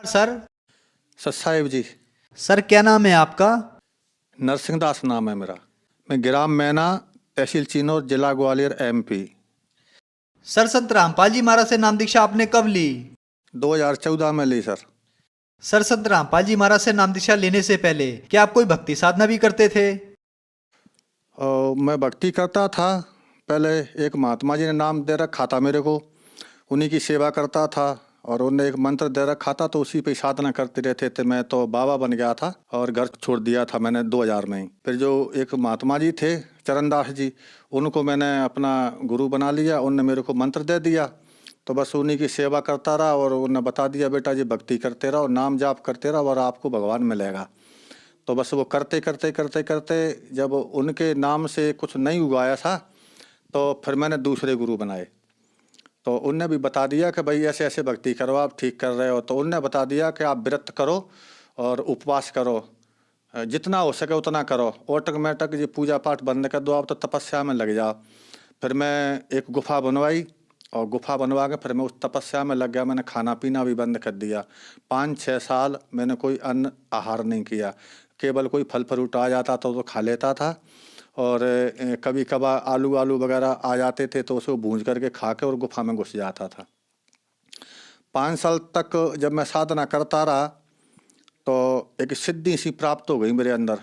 Sir. Sir Sahib जी। Sir क्या नाम है आपका? नरसिंह दास नाम है मेरा। मैं ग्राम मैना, तहसील चिन्नौर, जिला ग्वालियर, MP। सर संत रामपाल जी महाराज से नाम दीक्षा आपने कब ली? 2014 में ली सर। सर संत रामपाल जी महाराज से नाम दीक्षा लेने से पहले क्या आप कोई भक्ति साधना भी करते थे? और मैं भक्ति करता था। पहले एक महात्मा जी ने नाम दे रखा था मेरे को, उन्हीं की सेवा करता था और उन्होंने एक मंत्र दे रखा था तो उसी पे साधना करते रहते थे। मैं तो बाबा बन गया था और घर छोड़ दिया था मैंने 2000 में ही। फिर जो एक महात्मा जी थे चरणदास जी, उनको मैंने अपना गुरु बना लिया। उनने मेरे को मंत्र दे दिया तो बस उन्हीं की सेवा करता रहा और उन्होंने बता दिया बेटा जी भक्ति करते रहो, नाम जाप करते रहो और आपको भगवान मिलेगा। तो बस वो करते करते करते करते जब उनके नाम से कुछ नहीं उगाया था तो फिर मैंने दूसरे गुरु बनाए। तो उनने भी बता दिया कि भाई ऐसे ऐसे भक्ति करो, आप ठीक कर रहे हो। तो उनने बता दिया कि आप व्रत करो और उपवास करो, जितना हो सके उतना करो, ऑटोमेटिक ये पूजा पाठ बंद कर दो, आप तो तपस्या में लग जाओ। फिर मैं एक गुफा बनवाई और गुफा बनवा के फिर मैं उस तपस्या में लग गया। मैंने खाना पीना भी बंद कर दिया। 5-6 साल मैंने कोई अन्न आहार नहीं किया, केवल कोई फल फ्रूट आ जाता तो खा लेता था और कभी कभार आलू वगैरह आ जाते थे तो उसको भूंज करके खा के और गुफा में घुस जाता था। 5 साल तक जब मैं साधना करता रहा तो एक सिद्धि सी प्राप्त हो गई मेरे अंदर।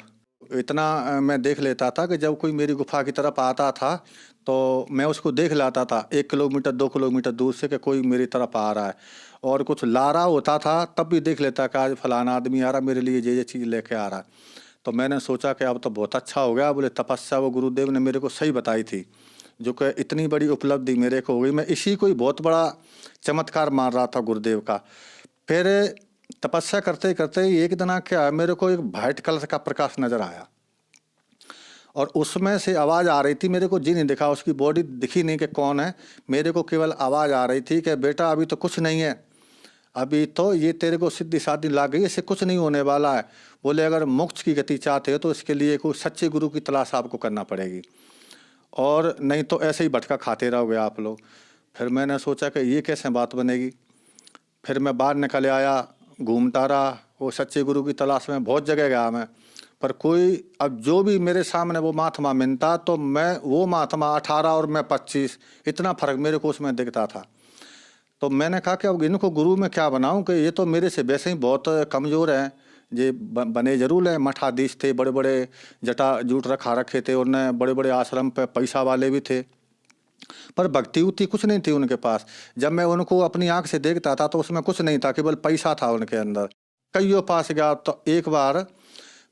इतना मैं देख लेता था कि जब कोई मेरी गुफा की तरफ आता था तो मैं उसको देख लाता था 1 किलोमीटर 2 किलोमीटर दूर से कि कोई मेरी तरफ आ रहा है। और कुछ ला रहा होता था तब भी देख लेता कि आज फलाना आदमी आ रहा, मेरे लिए ये चीज़ लेके आ रहा है। तो मैंने सोचा कि अब तो बहुत अच्छा हो गया। बोले तपस्या वो गुरुदेव ने मेरे को सही बताई थी, जो कि इतनी बड़ी उपलब्धि मेरे को हो गई। मैं इसी को ही बहुत बड़ा चमत्कार मान रहा था गुरुदेव का। फिर तपस्या करते करते एक दिन क्या मेरे को एक वाइट कलर का प्रकाश नजर आया और उसमें से आवाज़ आ रही थी। मेरे को जी नहीं दिखा, उसकी बॉडी दिखी नहीं कि कौन है। मेरे को केवल आवाज़ आ रही थी कि बेटा अभी तो कुछ नहीं है, अभी तो ये तेरे को सिद्धि साधी लाग गई, इससे कुछ नहीं होने वाला है। बोले अगर मोक्ष की गति चाहते हो तो इसके लिए कोई सच्चे गुरु की तलाश आपको करना पड़ेगी और नहीं तो ऐसे ही भटका खाते रहोगे आप लोग। फिर मैंने सोचा कि ये कैसे बात बनेगी। फिर मैं बाहर निकल आया, घूमता रहा, वो सच्चे गुरु की तलाश में बहुत जगह गया मैं, पर कोई अब जो भी मेरे सामने वो महात्मा मिलता तो मैं वो महात्मा 18 और मैं 25, इतना फर्क मेरे को उसमें दिखता था। तो मैंने कहा कि अब इनको गुरु में क्या बनाऊं कि ये तो मेरे से वैसे ही बहुत कमज़ोर हैं। ये बने जरूर हैं, मठाधीश थे, बड़े बड़े जटा जूट रखा रखे थे, उन्हें बड़े बड़े आश्रम पे पैसा वाले भी थे, पर भक्ति उक्ति कुछ नहीं थी उनके पास। जब मैं उनको अपनी आंख से देखता था तो उसमें कुछ नहीं था, केवल पैसा था उनके अंदर। कईयों पास गया तो एक बार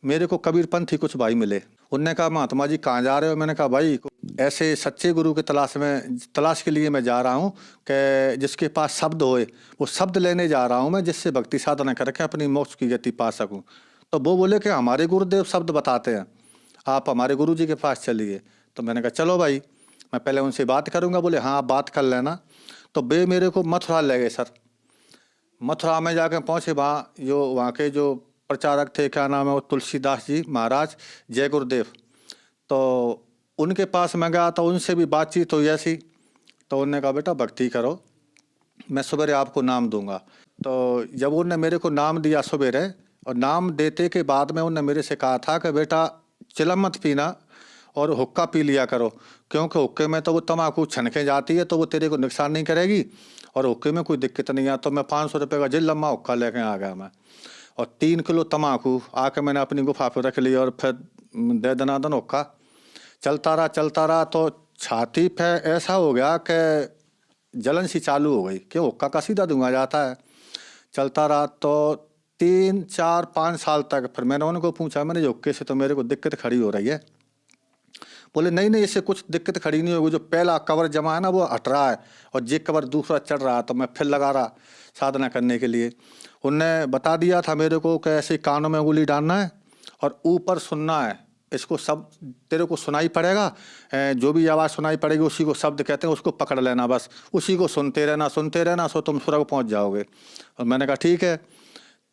मेरे को कबीरपंथी कुछ भाई मिले। उनने कहा महात्मा जी कहाँ जा रहे हो? मैंने कहा भाई ऐसे सच्चे गुरु के तलाश के लिए मैं जा रहा हूँ कि जिसके पास शब्द होए, वो शब्द लेने जा रहा हूँ मैं, जिससे भक्ति साधना करके अपनी मोक्ष की गति पा सकूँ। तो वो बोले कि हमारे गुरुदेव शब्द बताते हैं, आप हमारे गुरु जी के पास चलिए। तो मैंने कहा चलो भाई, मैं पहले उनसे बात करूँगा। बोले हाँ आप बात कर लेना। तो वे मेरे को मथुरा ले गए सर। मथुरा में जाकर पहुँचे, वहाँ के जो प्रचारक थे, क्या नाम है वो, तुलसीदास जी महाराज, जय गुरुदेव। तो उनके पास मैं गया तो उनसे भी बातचीत हुई ऐसी। तो उन्होंने कहा बेटा भक्ति करो, मैं सवेरे आपको नाम दूंगा। तो जब उन्होंने मेरे को नाम दिया सवेरे, और नाम देते के बाद में उन्होंने मेरे से कहा था कि बेटा चिलम मत पीना और हुक्का पी लिया करो, क्योंकि हुक्के में तो वो तम्बाकू छनके जाती है तो वो तेरे को नुकसान नहीं करेगी और हुक्के में कोई दिक्कत नहीं है। तो मैं 500 रुपये का जिल लम्बा हुक्का लेके आ गया मैं, और 3 किलो तम्बाकू आके मैंने अपनी गुफा पर रख लिया और फिर दे दनादन हुक्का चलता रहा। तो छाती पे ऐसा हो गया कि जलन सी चालू हो गई कि हुक्का का सीधा धुआं जाता है। चलता रहा तो 3-4-5 साल तक। फिर मैंने उनको पूछा, मैंने हुक्के से तो मेरे को दिक्कत खड़ी हो रही है। बोले नहीं इससे कुछ दिक्कत खड़ी नहीं होगी, जो पहला कवर जमा है ना वो हट रहा है और जे कवर दूसरा चढ़ रहा है। तो मैं फिर लगा रहा साधना करने के लिए। उनने बता दिया था मेरे को कि ऐसे कानों में उंगली डालना है और ऊपर सुनना है, इसको सब तेरे को सुनाई पड़ेगा, जो भी आवाज़ सुनाई पड़ेगी उसी को शब्द कहते हैं, उसको पकड़ लेना, बस उसी को सुनते रहना सो तुम स्वर्ग पहुंच जाओगे। और मैंने कहा ठीक है।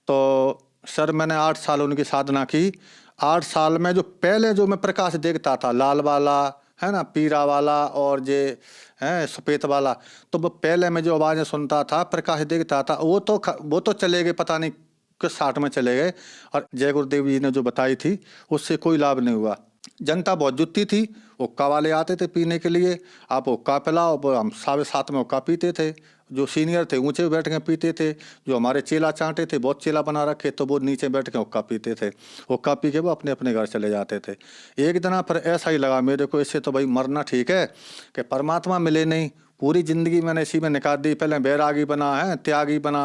तो सर मैंने 8 साल उनकी साधना की। 8 साल में जो पहले जो मैं प्रकाश देखता था लाल वाला है ना, पीरा वाला और जे है सफेद वाला। तो वो पहले मैं जो आवाज़ें सुनता था, प्रकाश देखता था, वो तो चले गए, पता नहीं किस 60 में चले गए। और जय गुरुदेव जी ने जो बताई थी उससे कोई लाभ नहीं हुआ। जनता बहुत जुटती थी, हुक्का वाले आते थे पीने के लिए, आप हुक्का पिलाओ, वो हम 7:30 में हुक्का पीते थे। जो सीनियर थे ऊंचे बैठ के पीते थे, जो हमारे चेला चांटे थे, बहुत चेला बना रखे, तो वो नीचे बैठ के हुक्का पीते थे। हुक्का पी के वो अपने अपने घर चले जाते थे। एक दिन पर ऐसा ही लगा मेरे को, इससे तो भाई मरना ठीक है कि परमात्मा मिले नहीं। पूरी ज़िंदगी मैंने इसी में निकाल दी। पहले बैरागी बना है, त्यागी बना,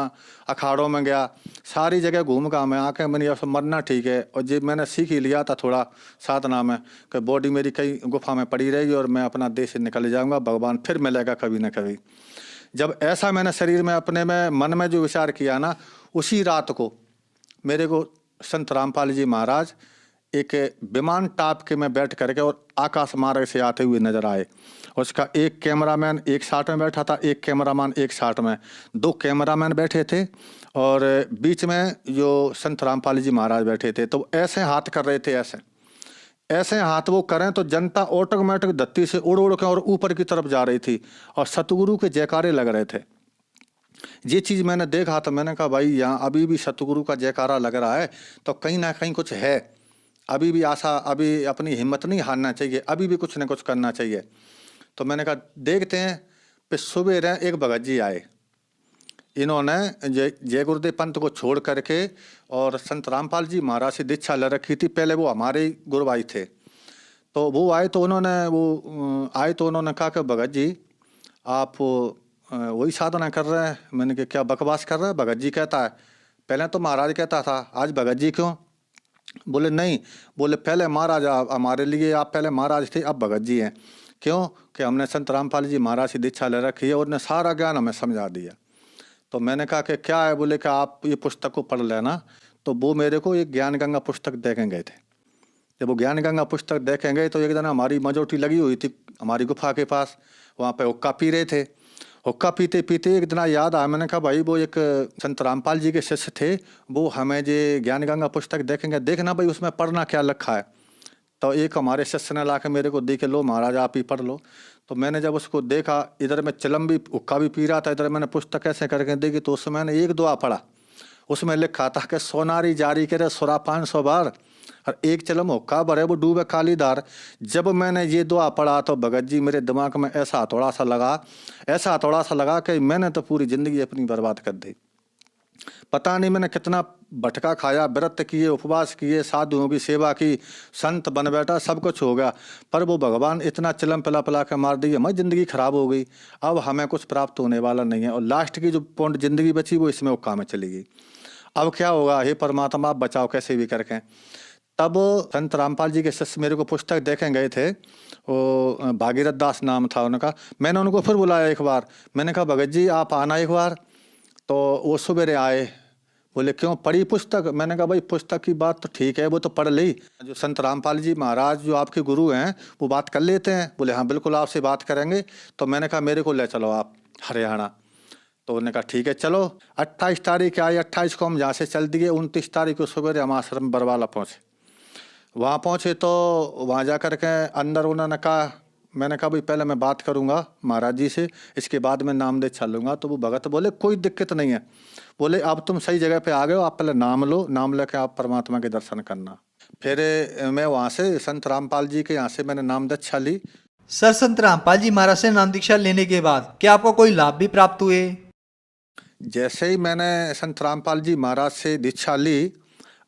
अखाड़ों में गया, सारी जगह घूम का मैं आके मैंने अब मरना ठीक है। और जब मैंने सीख ही लिया था थोड़ा साधना में कि बॉडी मेरी कई गुफा में पड़ी रहेगी और मैं अपना देश से निकल जाऊंगा, भगवान फिर मिलेगा कभी ना कभी। जब ऐसा मैंने शरीर में अपने में मन में जो विचार किया ना, उसी रात को मेरे को संत रामपाल जी महाराज एक विमान टाप के में बैठ करके और आकाश मार्ग से आते हुए नजर आए। उसका एक कैमरामैन एक साथ में बैठा था, एक कैमरामैन एक साथ में, 2 कैमरामैन बैठे थे और बीच में जो संत रामपाल जी महाराज बैठे थे। तो ऐसे हाथ कर रहे थे, ऐसे ऐसे हाथ वो करें तो जनता ऑटोमेटिक धरती से उड़ उड़ के और ऊपर की तरफ जा रही थी और सतगुरु के जयकारे लग रहे थे। ये चीज़ मैंने देखा तो मैंने कहा भाई यहाँ अभी भी सतगुरु का जयकारा लग रहा है तो कहीं ना कहीं कुछ है, अभी भी आशा, अभी अपनी हिम्मत नहीं हारना चाहिए, अभी भी कुछ ना कुछ करना चाहिए। तो मैंने कहा देखते हैं। फिर सुबह एक भगत जी आए, इन्होंने जय गुरुदेव पंथ को छोड़ करके और संत रामपाल जी महाराज से दीक्षा ले रखी थी। पहले वो हमारे ही गुरु भाई थे। तो वो आए तो उन्होंने कहा कि भगत जी आप वही साधना कर रहे हैं। मैंने कहा क्या बकवास कर रहे हैं? भगत जी कहता है, पहले तो महाराज कहता था, आज भगत जी क्यों? बोले नहीं, बोले पहले महाराज हमारे लिए आप पहले महाराज थे, अब भगत जी हैं। क्यों? कि हमने संत रामपाल जी महाराज से दीक्षा ले रखी है और उन्हें सारा ज्ञान हमें समझा दिया। तो मैंने कहा कि क्या है? बोले कि आप ये पुस्तक को पढ़ लेना। तो वो मेरे को एक ज्ञान गंगा पुस्तक देखें गए थे। जब वो ज्ञान गंगा पुस्तक देखें गए तो एक दिन हमारी मजोटी लगी हुई थी हमारी गुफा के पास, वहाँ पे हुक्का पी रहे थे। हुक्का पीते पीते एक दिन याद आया, मैंने कहा भाई वो एक संत रामपाल जी के शिष्य थे, वो हमें जो ज्ञान गंगा पुस्तक देखेंगे, देखना भाई उसमें पढ़ना क्या लिखा है। तो एक हमारे शिष्य ने ला के मेरे को देखे, लो महाराज आप ही पढ़ लो। तो मैंने जब उसको देखा, इधर मैं चिलम भी हुक्का भी पी रहा था, इधर मैंने पुस्तक ऐसे करके देखी, तो उसमें मैंने एक दुआ पढ़ा। उसमें लिखा था कि सोनारी जारी करे सुरा 500 बार और एक चिलम हुक्का भरे वो डूबे काली धार। जब मैंने ये दुआ पढ़ा तो भगत जी मेरे दिमाग में ऐसा हथौड़ा सा लगा कि मैंने तो पूरी जिंदगी अपनी बर्बाद कर दी। पता नहीं मैंने कितना भटका खाया, व्रत किए, उपवास किए, साधुओं की सेवा की, संत बन बैठा, सब कुछ हो गया, पर वो भगवान इतना चिलम पिला पिला के मार दी, हमारी जिंदगी खराब हो गई। अब हमें कुछ प्राप्त होने वाला नहीं है और लास्ट की जो पौंड जिंदगी बची वो इसमें हुक्का में चली गई। अब क्या होगा? हे परमात्मा आप बचाओ कैसे भी करके। तब संत रामपाल जी के शिष्य मेरे को पुस्तक देखें गए थे, वो भागीरथ दास नाम था उनका। मैंने उनको फिर बुलाया एक बार, मैंने कहा भगत जी आप आना एक बार। तो वो सवेरे आए, बोले क्यों पढ़ी पुस्तक? मैंने कहा भाई पुस्तक की बात तो ठीक है, वो तो पढ़ ली, जो संत रामपाल जी महाराज जो आपके गुरु हैं वो बात कर लेते हैं। बोले हाँ बिल्कुल आपसे बात करेंगे। तो मैंने कहा मेरे को ले चलो आप हरियाणा। तो उन्होंने कहा ठीक है चलो। 28 तारीख आई, 28 को हम यहाँ से चल दिए। 29 तारीख को सवेरे हम आश्रम बरवाला पहुँचे। वहाँ पहुँचे तो वहाँ जा कर के अंदर उन्होंने कहा, मैंने कहा भाई पहले मैं बात करूँगा महाराज जी से, इसके बाद मैं नाम दे चलूँगा। तो वो भगत बोले कोई दिक्कत नहीं है, बोले अब तुम सही जगह पे आ गए हो, आप पहले नाम लो, नाम लेके आप परमात्मा के दर्शन करना। फिर मैं वहाँ से संत रामपाल जी के यहाँ से मैंने नाम दीक्षा ली। सर संत रामपाल जी महाराज से नाम दीक्षा लेने के बाद क्या आपको कोई लाभ भी प्राप्त हुए? जैसे ही मैंने संत रामपाल जी महाराज से दीक्षा ली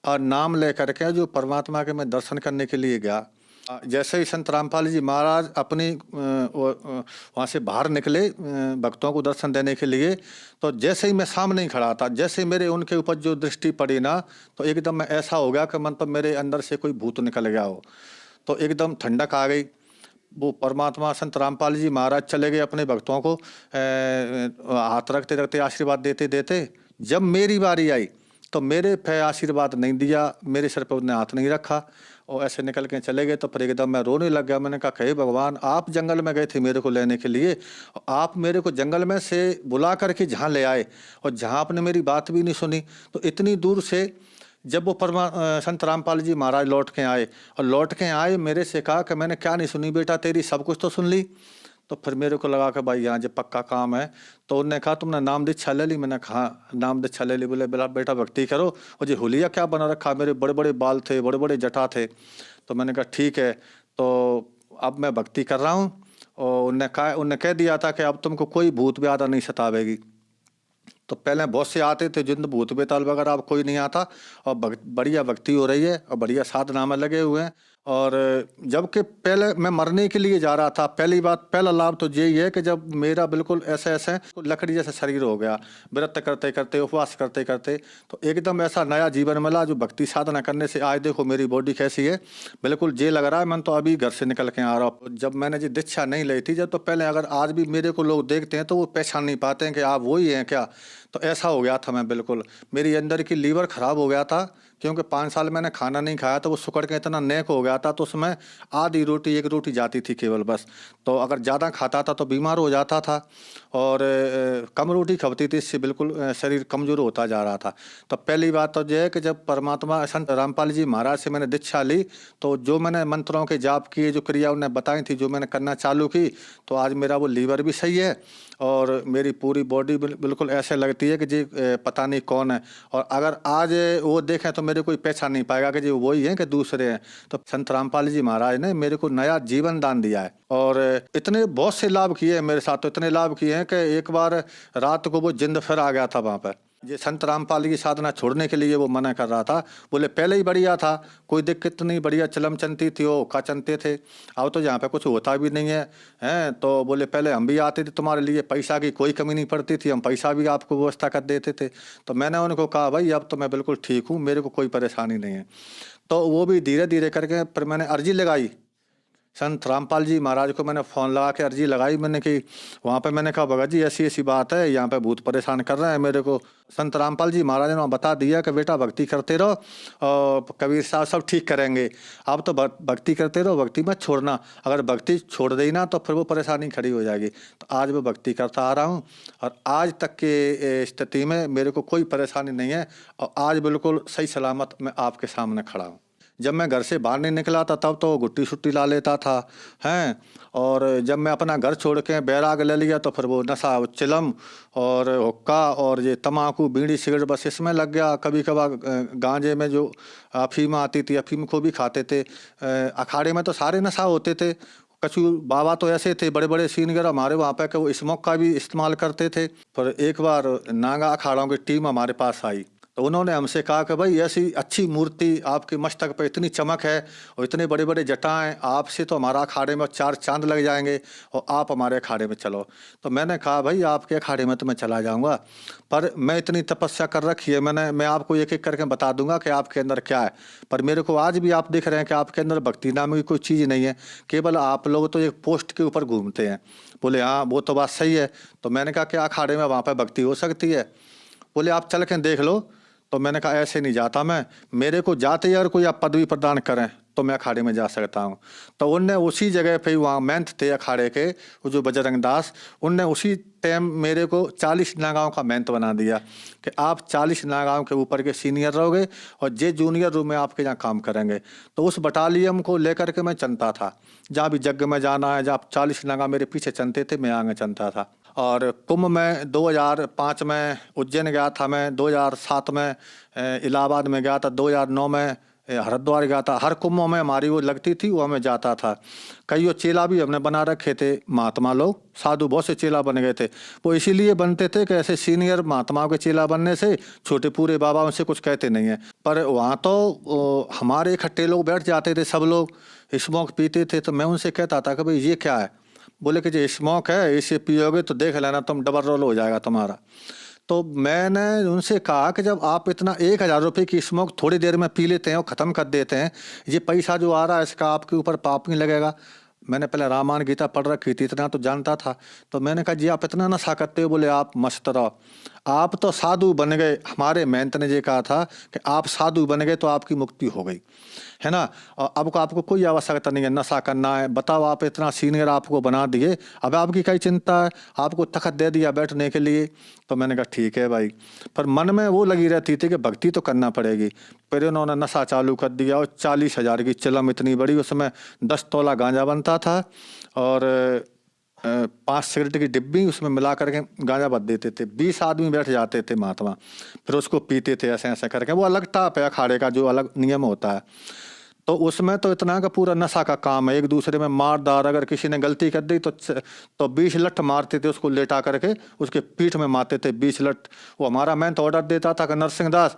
और नाम लेकर के जो परमात्मा के मैं दर्शन करने के लिए गया, जैसे ही संत रामपाल जी महाराज अपनी वहाँ से बाहर निकले भक्तों को दर्शन देने के लिए, तो जैसे ही मैं सामने ही खड़ा था, जैसे मेरे उनके ऊपर जो दृष्टि पड़ी ना, तो एकदम मैं ऐसा हो गया कि मतलब मेरे अंदर से कोई भूत निकल गया हो। तो एकदम ठंडक आ गई। वो परमात्मा संत रामपाल जी महाराज चले गए अपने भक्तों को हाथ रखते रखते आशीर्वाद देते देते। जब मेरी बारी आई तो मेरे पे आशीर्वाद नहीं दिया, मेरे सर पे उन्होंने हाथ नहीं रखा और ऐसे निकल के चले गए। तो फिर एकदम मैं रोने लग गया। मैंने कहा हे भगवान, आप जंगल में गए थे मेरे को लेने के लिए, आप मेरे को जंगल में से बुला करके जहाँ ले आए और जहाँ आपने मेरी बात भी नहीं सुनी, तो इतनी दूर से जब वो संत रामपाल जी महाराज लौट के आए, और लौट के आए मेरे से कहा कि मैंने क्या नहीं सुनी बेटा तेरी, सब कुछ तो सुन ली। तो फिर मेरे को लगा कि भाई यहाँ जो पक्का काम है। तो उन्होंने कहा तुमने नाम दीक्षा ले ली? मैंने कहा नाम दीक्षा ले ली। बोले बेटा भक्ति करो। और जी हुलिया क्या बना रखा, मेरे बड़े बड़े बाल थे, बड़े बड़े जटा थे। तो मैंने कहा ठीक है, तो अब मैं भक्ति कर रहा हूँ। और उनने कह दिया था कि अब तुमको कोई भूत व्याधा नहीं सतावेगी। तो पहले बहुत से आते थे जिन भूत बेताल वगैरह, अब कोई नहीं आता, और बढ़िया भक्ति हो रही है और बढ़िया साधना में लगे हुए हैं। और जबकि पहले मैं मरने के लिए जा रहा था, पहला लाभ तो यही है कि जब मेरा बिल्कुल ऐसे लकड़ी जैसा शरीर हो गया, व्रत करते करते, उपवास करते करते, तो एकदम ऐसा नया जीवन मिला जो भक्ति साधना करने से। आज देखो मेरी बॉडी कैसी है, बिल्कुल जे लग रहा है मैं तो अभी घर से निकल के आ रहा हूँ। जब मैंने जी दीक्षा नहीं ली थी जब, तो पहले अगर आज भी मेरे को लोग देखते हैं तो वो पहचान नहीं पाते हैं कि आप वही हैं क्या। तो ऐसा हो गया था मैं, बिल्कुल मेरी अंदर की लीवर खराब हो गया था, क्योंकि 5 साल मैंने खाना नहीं खाया, तो वो सुकड़ के इतना नेक हो गया था। तो उसमें आधी रोटी, एक रोटी जाती थी केवल बस। तो अगर ज़्यादा खाता था तो बीमार हो जाता था, और कम रोटी खपती थी, इससे बिल्कुल शरीर कमज़ोर होता जा रहा था। तो पहली बात तो यह है कि जब परमात्मा संत रामपाल जी महाराज से मैंने दीक्षा ली, तो जो मैंने मंत्रों के जाप किए, जो क्रिया उन्हें बताई थी, जो मैंने करना चालू की, तो आज मेरा वो लीवर भी सही है और मेरी पूरी बॉडी बिल्कुल ऐसे लगती है कि जी पता नहीं कौन है। और अगर आज वो देखें तो मेरे कोई पहचान नहीं पाएगा कि जी वही हैं कि दूसरे हैं। तो संत रामपाल जी महाराज ने मेरे को नया जीवन दान दिया है, और इतने बहुत से लाभ किए हैं मेरे साथ। तो इतने लाभ किए हैं कि एक बार रात को वो जिंद फिर आ गया था वहाँ पर। ये संत रामपाल की साधना छोड़ने के लिए वो मना कर रहा था। बोले पहले ही बढ़िया था, कोई दिक्कत नहीं, बढ़िया चलम चलती थी, वो का चलते थे। अब तो यहाँ पे कुछ होता भी नहीं है, हैं। तो बोले पहले हम भी आते थे तुम्हारे लिए, पैसा की कोई कमी नहीं पड़ती थी, हम पैसा भी आपको व्यवस्था कर देते थे। तो मैंने उनको कहा भाई अब तो मैं बिल्कुल ठीक हूँ, मेरे को कोई परेशानी नहीं है। तो वो भी धीरे धीरे करके फिर मैंने अर्जी लगाई संत रामपाल जी महाराज को। मैंने फ़ोन लगा के अर्जी लगाई मैंने कि वहाँ पे मैंने कहा भगत जी ऐसी ऐसी बात है, यहाँ पे भूत परेशान कर रहे हैं मेरे को। संत रामपाल जी महाराज ने वहाँ बता दिया कि बेटा भक्ति करते रहो और कबीर साहब सब ठीक करेंगे। आप तो भक्ति करते रहो, भक्ति मत छोड़ना। अगर भक्ति छोड़ देना ना तो फिर वो परेशानी खड़ी हो जाएगी। तो आज मैं भक्ति करता आ रहा हूँ और आज तक के स्थिति में मेरे को कोई परेशानी नहीं है, और आज बिल्कुल सही सलामत मैं आपके सामने खड़ा हूँ। जब मैं घर से बाहर नहीं निकला था तब तो गुट्टी शुट्टी ला लेता था, हैं। और जब मैं अपना घर छोड़ के बैराग ले लिया तो फिर वो नशा, चिलम और हुक्का और ये तम्बाकू, बीड़ी, सिगरेट, बस इसमें लग गया। कभी कभार गांजे में जो अफीम आती थी, अफीम को भी खाते थे। अखाड़े में तो सारे नशा होते थे। कछु बाबा तो ऐसे थे बड़े बड़े सीनियर हमारे वहाँ पे कि वो स्मोक का भी इस्तेमाल करते थे। पर एक बार नागा अखाड़ों की टीम हमारे पास आई, तो उन्होंने हमसे कहा कि भाई ऐसी अच्छी मूर्ति आपके मस्तक पे, इतनी चमक है और इतने बड़े बड़े जटाएं, आपसे तो हमारा अखाड़े में 4 चांद लग जाएंगे, और आप हमारे अखाड़े में चलो। तो मैंने कहा भाई आपके अखाड़े में तो मैं चला जाऊंगा, पर मैं इतनी तपस्या कर रखी है मैं आपको एक एक करके बता दूंगा कि आपके अंदर क्या है। पर मेरे को आज भी आप दिख रहे हैं कि आपके अंदर भक्ति नाम की कोई चीज़ नहीं है, केवल आप लोग तो एक पोस्ट के ऊपर घूमते हैं। बोले हाँ वो तो बात सही है। तो मैंने कहा कि अखाड़े में वहाँ पर भक्ति हो सकती है? बोले आप चल के देख लो। तो मैंने कहा ऐसे नहीं जाता मैं, मेरे को जाते ही अगर कोई आप पदवी प्रदान करें तो मैं अखाड़े में जा सकता हूँ। तो उनने उसी जगह पे, वहाँ मेंथ थे अखाड़े के, वो जो बजरंग दास, उनने उसी टाइम मेरे को 40 नागांव का मेंथ बना दिया कि आप 40 नागांव के ऊपर के सीनियर रहोगे और जे जूनियर रूम में आपके यहाँ काम करेंगे। तो उस बटालियन को लेकर के मैं चलता था, जहाँ भी जग में जाना है, जहाँ 40 नागा मेरे पीछे चलते थे, मैं आगे चलता था। और कुंभ में 2005 में उज्जैन गया था मैं, 2007 में इलाहाबाद में गया था, 2009 में हरिद्वार गया था। हर कुंभों में हमारी वो लगती थी, वो हमें जाता था। कई वो चेला भी हमने बना रखे थे, महात्मा लोग, साधु बहुत से चेला बन गए थे। वो इसीलिए बनते थे कि ऐसे सीनियर महात्माओं के चेला बनने से छोटे पूरे बाबा उनसे कुछ कहते नहीं है। पर वहाँ तो हमारे इकट्ठे लोग बैठ जाते थे, सब लोग स्मोक पीते थे। तो मैं उनसे कहता था कि भाई ये क्या है? बोले कि जो स्मोक है इसे पियोगे तो देख लेना तुम डबल रोल हो जाएगा तुम्हारा। तो मैंने उनसे कहा कि जब आप इतना 1000 रुपये की स्मोक थोड़ी देर में पी लेते हैं और ख़त्म कर देते हैं, ये पैसा जो आ रहा है इसका आपके ऊपर पाप नहीं लगेगा? मैंने पहले रामायण गीता पढ़ रखी थी, इतना तो जानता था। तो मैंने कहा जी आप इतना नशा करते हो? बोले आप मस्त रहो, आप तो साधु बन गए। हमारे महंत ने ये कहा था कि आप साधु बन गए तो आपकी मुक्ति हो गई, है ना। और अब आपको कोई आवश्यकता नहीं है नशा करना है। बताओ आप इतना सीनियर आपको बना दिए, अब आपकी कई चिंता है, आपको तखत दे दिया बैठने के लिए। तो मैंने कहा ठीक है भाई, पर मन में वो लगी रहती थी कि भक्ति तो करना पड़ेगी। फिर उन्होंने नशा चालू कर दिया और 40,000 की चिलम इतनी बड़ी, उसमें 10 तोला गांजा बनता था और 5 सिगरेट की डिब्बी उसमें मिला करके गांजा भर देते थे। 20 आदमी बैठ जाते थे महात्मा, फिर उसको पीते थे ऐसे ऐसे करके। वो अलग टाप है अखाड़े का, जो अलग नियम होता है। तो उसमें तो इतना का पूरा नशा का काम है, एक दूसरे में मार दार। अगर किसी ने गलती कर दी तो 20 लठ मारते थे उसको, लेटा करके उसके पीठ में मारते थे 20 लठ। वो हमारा मैं तो ऑर्डर देता था कि नरसिंह दास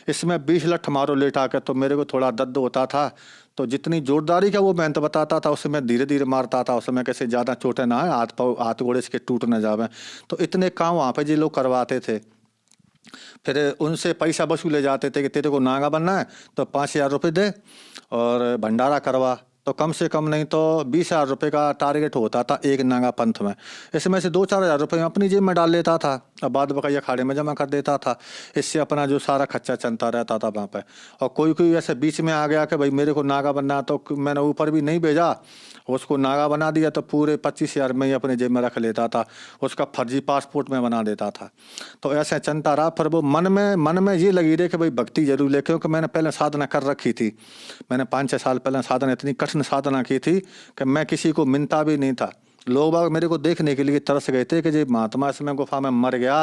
इसमें 20 लठ मारो लेटा कर। तो मेरे को थोड़ा दर्द होता था, तो जितनी जोरदारी का वो मैं तो बताता था उससे मैं धीरे धीरे मारता था, उसमें कैसे ज़्यादा चोटें ना है, हाथ गोड़े इसके टूट न जावे। तो इतने काम वहाँ पे जी लोग करवाते थे। फिर उनसे पैसा वसूले जाते थे कि तेरे को नागा बनना है तो 5,000 रुपये दे और भंडारा करवा। तो कम से कम नहीं तो 20,000 रुपये का टारगेट होता था एक नागा पंथ में। इसमें से 2-4 हज़ार रुपये अपनी जेब में डाल लेता था और बाद बकाया अखाड़े में जमा कर देता था। इससे अपना जो सारा खर्चा चलता रहता था वहाँ पे। और कोई कोई ऐसे बीच में आ गया कि भाई मेरे को नागा बनना है, तो मैंने ऊपर भी नहीं भेजा, उसको नागा बना दिया तो पूरे 25,000 में ही अपने जेब में रख लेता था, उसका फर्जी पासपोर्ट में बना देता था। तो ऐसे चलता रहा। फिर वो मन में ये लगी रही कि भाई भक्ति जरूर ले, क्योंकि मैंने पहले साधना कर रखी थी। मैंने 5-6 साल पहले साधना, इतनी कठिन साधना की थी कि मैं किसी को मिलता भी नहीं था। लोग बाग मेरे को देखने के लिए तरस गए थे कि जी महात्मा इसमें गुफा में मर गया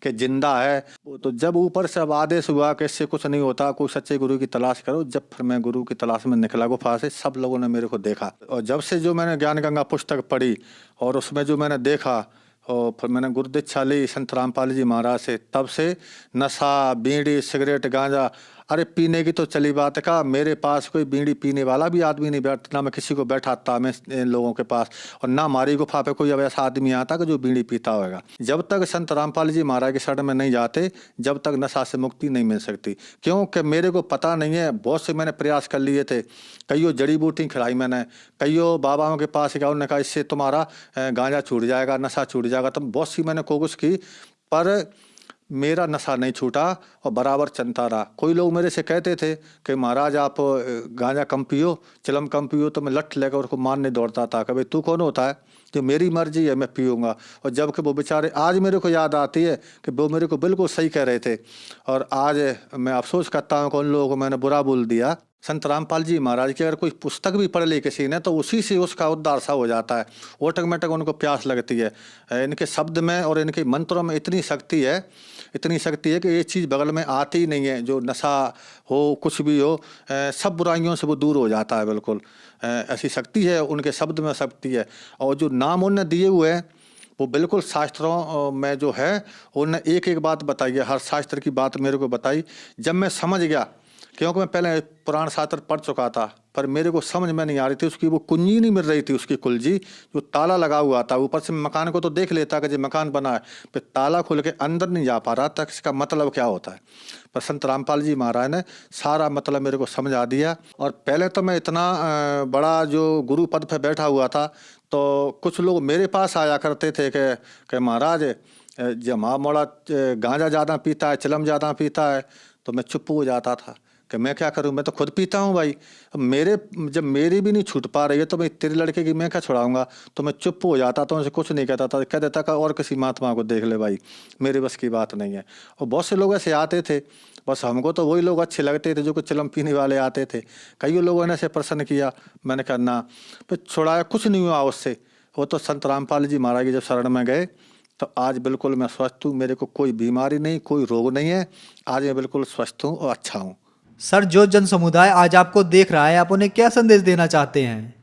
कि जिंदा है। वो तो जब ऊपर से अब आदेश हुआ कि इससे कुछ नहीं होता, कोई सच्चे गुरु की तलाश करो, जब फिर मैं गुरु की तलाश में निकला गुफा से, सब लोगों ने मेरे को देखा। और जब से जो मैंने ज्ञान गंगा पुस्तक पढ़ी और उसमें जो मैंने देखा, और फिर मैंने गुरु दीक्षा ली संत रामपाल जी महाराज से, तब से नशा, बीड़ी, सिगरेट, गांजा, अरे पीने की तो चली बात का, मेरे पास कोई बीड़ी पीने वाला भी आदमी नहीं बैठता, ना मैं किसी को बैठाता मैं इन लोगों के पास, और ना हमारी गुफा पे कोई अब ऐसा आदमी आता कि जो बीड़ी पीता होगा। जब तक संत रामपाल जी महाराज के शरण में नहीं जाते, जब तक नशा से मुक्ति नहीं मिल सकती। क्योंकि मेरे को पता नहीं है, बहुत से मैंने प्रयास कर लिए थे, कईयों जड़ी बूटी खिलाई मैंने, कईयों बाबाओं के पास गया, उन्होंने कहा इससे तुम्हारा गांजा छूट जाएगा, नशा छूट जाएगा। तो बहुत सी मैंने कोशिश की, पर मेरा नशा नहीं छूटा और बराबर चलता रहा। कोई लोग मेरे से कहते थे कि महाराज आप गांजा कम पियो, चिलम कम पियो, तो मैं लठ लेकर उसको मारने दौड़ता था कि भाई तू कौन होता है, जो मेरी मर्जी है मैं पीऊँगा। और जबकि वो बेचारे, आज मेरे को याद आती है कि वो मेरे को बिल्कुल सही कह रहे थे, और आज मैं अफसोस करता हूँ कि उन लोगों को मैंने बुरा बोल दिया। संत रामपाल जी महाराज की अगर कोई पुस्तक भी पढ़ ली किसी ने, तो उसी से उसका उद्धार सा हो जाता है, ऑटोमेटिक उनको प्यास लगती है। इनके शब्द में और इनके मंत्रों में इतनी शक्ति है, इतनी शक्ति है कि ये चीज़ बगल में आती ही नहीं है। जो नशा हो, कुछ भी हो, सब बुराइयों से वो दूर हो जाता है बिल्कुल। ऐसी शक्ति है उनके शब्द में, शक्ति है। और जो नाम उन्होंने दिए हुए हैं वो बिल्कुल शास्त्रों में जो है, उन्होंने एक एक बात बताई है, हर शास्त्र की बात मेरे को बताई। जब मैं समझ गया, क्योंकि मैं पहले पुराण शास्त्र पढ़ चुका था, पर मेरे को समझ में नहीं आ रही थी, उसकी वो कुंजी नहीं मिल रही थी, उसकी कुलजी जो ताला लगा हुआ था। ऊपर से मकान को तो देख लेता कि जो मकान बना है, फिर ताला खोल के अंदर नहीं जा पा रहा था, इसका मतलब क्या होता है। पर संत रामपाल जी महाराज ने सारा मतलब मेरे को समझा दिया। और पहले तो मैं इतना बड़ा जो गुरु पद पे बैठा हुआ था, तो कुछ लोग मेरे पास आया करते थे कि महाराज जब मोड़ा गांजा ज़्यादा पीता है, चिलम ज़्यादा पीता है, तो मैं चुप हो जाता था कि मैं क्या करूं, मैं तो खुद पीता हूं भाई। जब मेरी भी नहीं छूट पा रही है तो मैं तेरे लड़के की मैं क्या छुड़ाऊंगा। तो मैं चुप हो जाता था, उनसे कुछ नहीं कहता था, कह देता कि और किसी महात्मा को देख ले भाई, मेरे बस की बात नहीं है। और बहुत से लोग ऐसे आते थे, बस हमको तो वही लोग अच्छे लगते थे जो कुछ चिलम पीने वाले आते थे। कई लोगों ने ऐसे प्रश्न किया, मैंने कहा ना, फिर छुड़ाया, कुछ नहीं हुआ उससे। वो तो संत रामपाल जी महाराज की जब शरण में गए, तो आज बिल्कुल मैं स्वस्थ हूँ, मेरे को कोई बीमारी नहीं, कोई रोग नहीं है, आज मैं बिल्कुल स्वस्थ हूँ और अच्छा हूँ। सर, जो जन समुदाय आज आपको देख रहा है, आप उन्हें क्या संदेश देना चाहते हैं?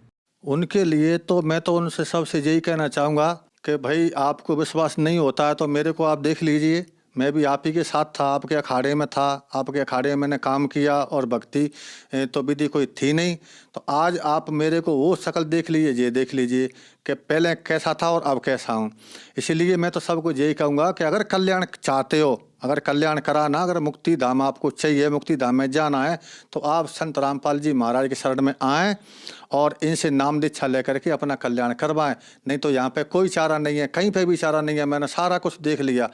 उनके लिए तो मैं तो उनसे सबसे यही कहना चाहूँगा कि भाई आपको विश्वास नहीं होता है तो मेरे को आप देख लीजिए, मैं भी आप ही के साथ था, आपके अखाड़े में था, आपके अखाड़े में मैंने काम किया, और भक्ति तो विधि कोई थी नहीं। तो आज आप मेरे को वो शक्ल देख लीजिए, ये देख लीजिए कि पहले कैसा था और अब कैसा हूँ। इसीलिए मैं तो सबको यही कहूँगा कि अगर कल्याण चाहते हो अगर कल्याण कराना, अगर मुक्ति धाम आपको चाहिए, मुक्ति धाम में जाना है, तो आप संत रामपाल जी महाराज के शरण में आएं और इनसे नाम दीक्षा लेकर के अपना कल्याण करवाएं। नहीं तो यहाँ पे कोई चारा नहीं है, कहीं पे भी चारा नहीं है। मैंने सारा कुछ देख लिया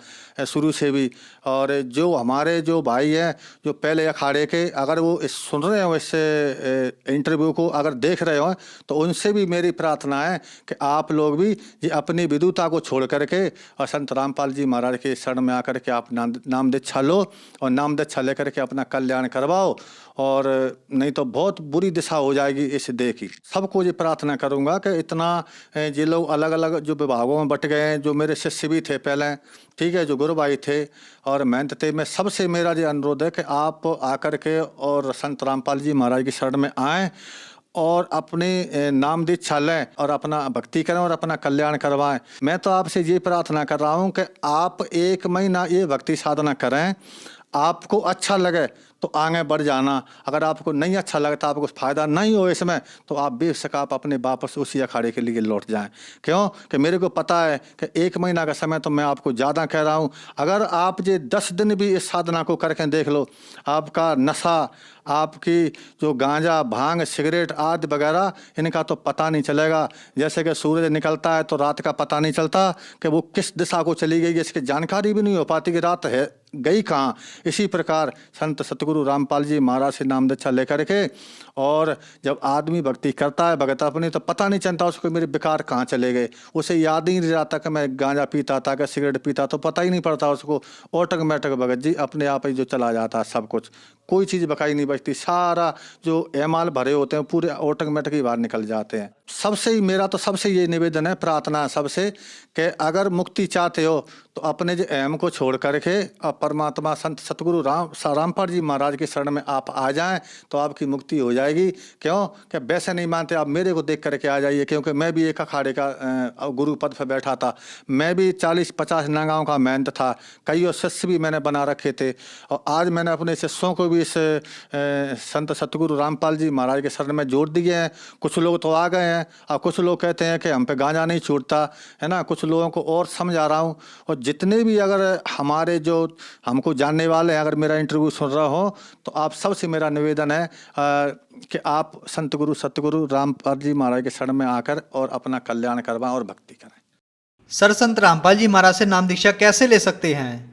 शुरू से भी। और जो हमारे जो भाई हैं जो पहले अखाड़े के, अगर वो सुन रहे हो इस इंटरव्यू को, अगर देख रहे हो, तो उनसे भी मेरी प्रार्थना है कि आप लोग भी ये अपनी विदुता को छोड़ करके और संत रामपाल जी महाराज के शरण में आकर के आप नाम दीक्षा लो और नाम दीक्षा लेकर के अपना कल्याण करवाओ। और नहीं तो बहुत बुरी दिशा हो जाएगी इस देह की। सबको ये प्रार्थना करूंगा कि इतना ये लोग अलग अलग जो विभागों में बट गए हैं, जो मेरे शिष्य भी थे पहले, ठीक है, जो गुरु भाई थे और महंत थे, मैं सबसे मेरा ये अनुरोध है कि आप आकर के और संत रामपाल जी महाराज की शरण में आएँ और अपने नाम दीक्षा लें और अपना भक्ति करें और अपना कल्याण करवाएं। मैं तो आपसे ये प्रार्थना कर रहा हूं कि आप 1 महीना ये भक्ति साधना करें, आपको अच्छा लगे तो आगे बढ़ जाना। अगर आपको नहीं अच्छा लगता, आपको फ़ायदा नहीं हो इसमें, तो आप बेशक आप अपने वापस उसी अखाड़े के लिए लौट जाएं। क्यों कि मेरे को पता है कि 1 महीना का समय तो मैं आपको ज़्यादा कह रहा हूं। अगर आप ये 10 दिन भी इस साधना को करके देख लो, आपका नशा, आपकी जो गांजा, भांग, सिगरेट आदि वगैरह, इनका तो पता नहीं चलेगा। जैसे कि सूरज निकलता है तो रात का पता नहीं चलता कि वो किस दिशा को चली गई, इसकी जानकारी भी नहीं हो पाती कि रात है गई कहाँ। इसी प्रकार संत सतगुरु रामपाल जी महाराज से नाम दीक्षा लेकर के, और जब आदमी भक्ति करता है भगत अपनी, तो पता नहीं चलता उसको मेरे विकार कहाँ चले गए। उसे याद ही नहीं रहता कि मैं गांजा पीता था, कि सिगरेट पीता, तो पता ही नहीं पड़ता उसको। ऑटोमेटिक भगत जी अपने आप ही जो चला जाता है सब कुछ, कोई चीज़ बकाई नहीं बचती। सारा जो एमाल भरे होते हैं पूरे ऑटोमेटिक ही बाहर निकल जाते हैं। सबसे ही मेरा तो सबसे ये निवेदन है, प्रार्थना है सबसे, कि अगर मुक्ति चाहते हो तो अपने जो अहम को छोड़ करके और परमात्मा संत सतगुरु रामपाल जी महाराज के शरण में आप आ जाएं तो आपकी मुक्ति हो जाएगी। क्यों कि वैसे नहीं मानते आप मेरे को देख करके आ जाइए, क्योंकि मैं भी एक अखाड़े का गुरु पद पर बैठा था। मैं भी 40-50 नगांव का महंत था, कई शिष्य भी मैंने बना रखे थे। और आज मैंने अपने शिष्यों को भी इस संत सतगुरु रामपाल जी महाराज के शरण में जोड़ दिए हैं। कुछ लोग तो आ गए हैं और कुछ लोग कहते हैं कि हम पे गांजा नहीं छूटता है ना। कुछ लोगों को और समझा रहा हूँ। और जितने भी अगर हमारे जो हमको जानने वाले हैं, अगर मेरा इंटरव्यू सुन रहा हो, तो आप सबसे मेरा निवेदन है कि आप संत गुरु सतगुरु रामपाल जी महाराज के शरण में आकर और अपना कल्याण करवाएं और भक्ति करें। सर, संत रामपाल जी महाराज से नाम दीक्षा कैसे ले सकते हैं?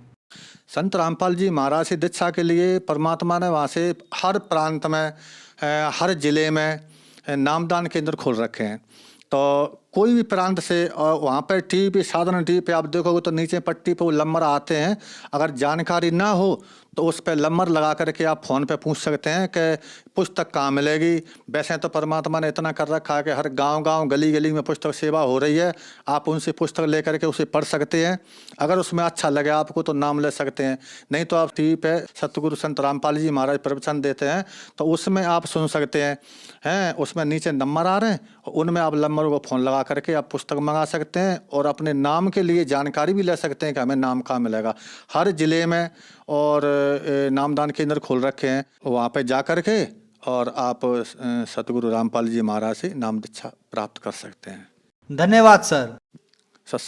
संत रामपाल जी महाराज से दीक्षा के लिए परमात्मा ने वहाँ से हर प्रांत में, हर जिले में नामदान केंद्र खोल रखे हैं। तो कोई भी प्रांत से, और वहाँ पर टीवी पे, साधारण टीवी पे आप देखोगे तो नीचे पट्टी पे वो नंबर आते हैं। अगर जानकारी ना हो तो उस पर नंबर लगा करके आप फ़ोन पे पूछ सकते हैं कि पुस्तक कहाँ मिलेगी। वैसे तो परमात्मा ने इतना कर रखा है कि हर गांव-गांव, गली-गली में पुस्तक सेवा हो रही है। आप उनसे पुस्तक लेकर के उसे पढ़ सकते हैं। अगर उसमें अच्छा लगे आपको तो नाम ले सकते हैं। नहीं तो आप टीवी पे सतगुरु संत रामपाल जी महाराज प्रवचन देते हैं तो उसमें आप सुन सकते हैं। उसमें नीचे नंबर आ रहे हैं, उनमें आप नंबर को फ़ोन लगा करके आप पुस्तक मंगा सकते हैं और अपने नाम के लिए जानकारी भी ले सकते हैं कि हमें नाम कहाँ मिलेगा। हर जिले में और नामदान केंद्र खोल रखे हैं, वहाँ पे जा कर के और आप सतगुरु रामपाल जी महाराज से नाम दीक्षा प्राप्त कर सकते हैं। धन्यवाद सर। सत्संग।